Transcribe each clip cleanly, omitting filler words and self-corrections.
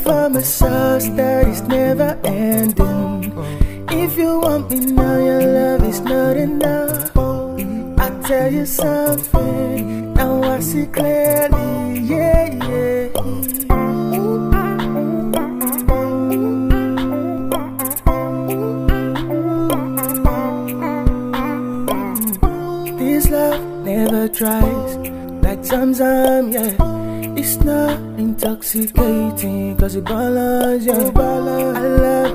for massage that is never ending. If you want me now, your love is not enough. I tell you something, now I see clearly, yeah, yeah. This love never dries, like Zamzam, yeah. It's not intoxicating, cause it balance, yeah. I love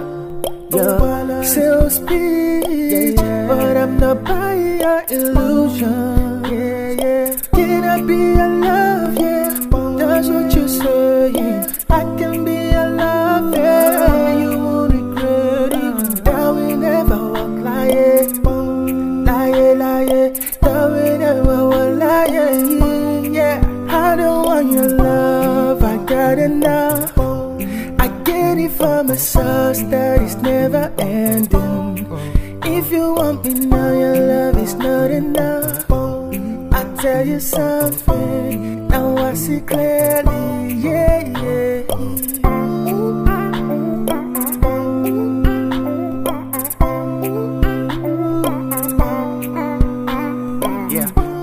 your sales speech, but I'm not buying your illusion, yeah, yeah. Can I be your love, yeah? That's what you're saying. I can be your love, yeah. You won't regret it. That we never walk lying, lying. That we never walk lying, yeah. I don't want your love, I got enough. I get it from a source that is never ending. If you want me now, your love is not enough. I tell you something, now I see clearly, yeah, yeah.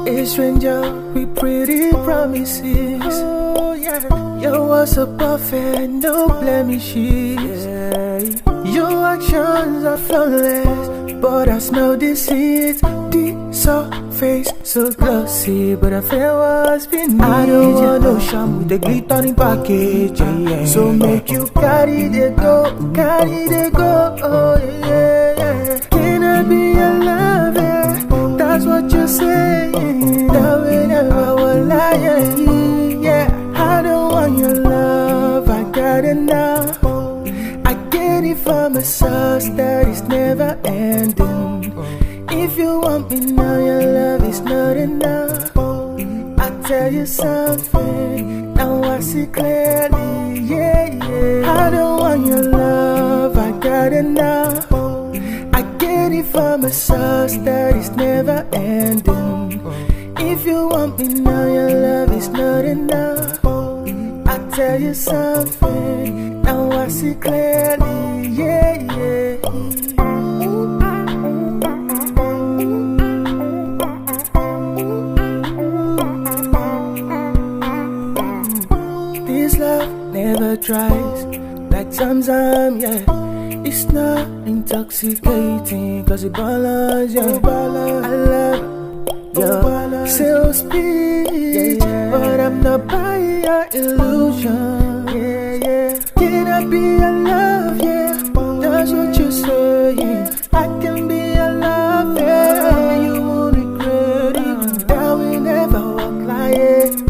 A stranger with pretty promises. Oh yeah, your words are perfect, no blemishes. Yeah. Your actions are flawless, but I smell deceit. The surface so glossy, but I feel what's beneath. I don't want no sham with the glittering package. Yeah. So make you carry the go. Oh yeah. Can I be your lover? That's what you're saying. That we never will lie, yeah. I don't want your love, I got enough. I get it from a source that is never ending. If you want me now, your love is not enough. I tell you something, now I see clearly, yeah, yeah. I don't want your love, I got enough. I get it from a source that is never ending. If you want me now, your love is not enough. I tell you something, now I see clearly, yeah, yeah. This love never dries, like Zamzam, yeah. It's not intoxicating, cause it balance, yeah. I love your sales speech, but I'm not buying your illusion, yeah, yeah. Can I be your love, yeah? That's what you're saying. I can be your love, yeah. You won't regret it. That we never walk lying,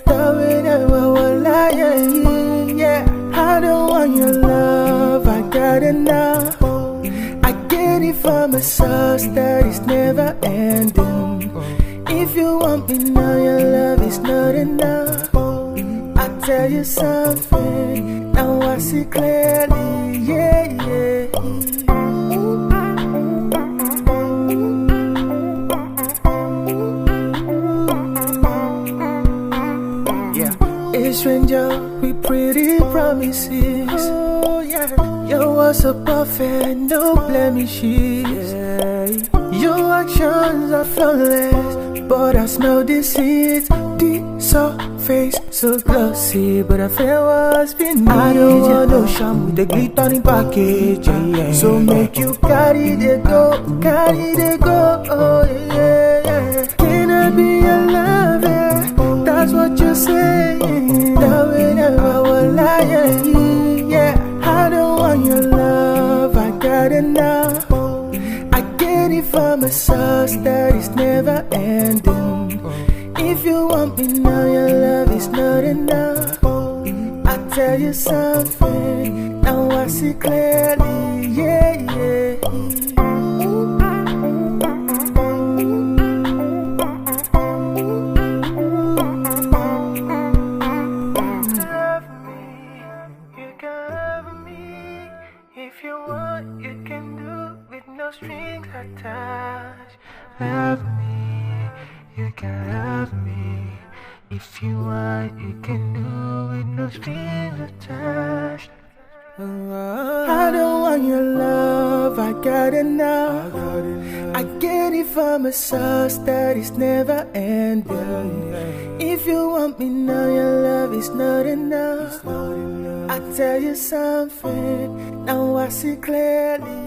that we never walk lying, yeah. I don't want your love, I got enough. I get it from a source that is never ending. If you want me now, your love is not enough. I tell you something, now I see clearly, yeah, yeah. A stranger with pretty promises. Oh yeah, your words are perfect, no blemishes. Yeah. Your actions are flawless, but I smell deceit. The surface so glossy, but I feel what's beneath. I don't want no sham with the glittering package. Yeah. So make you carry the go. Oh yeah. Can I be your lover? That's what you're saying. That we never will lie, yeah. I don't want your love, I got enough. I get it from a source that is never ending. If you want me now, your love is not enough. I tell you something, now I see clearly, yeah, yeah. If you want, you can do with no strings attached. Love me, you can love me. If you want, you can do it, no strings attached. I don't want your love, I got enough. I get it from a source that is never ending. If you want me now, your love is not enough. I tell you something, now I see clearly.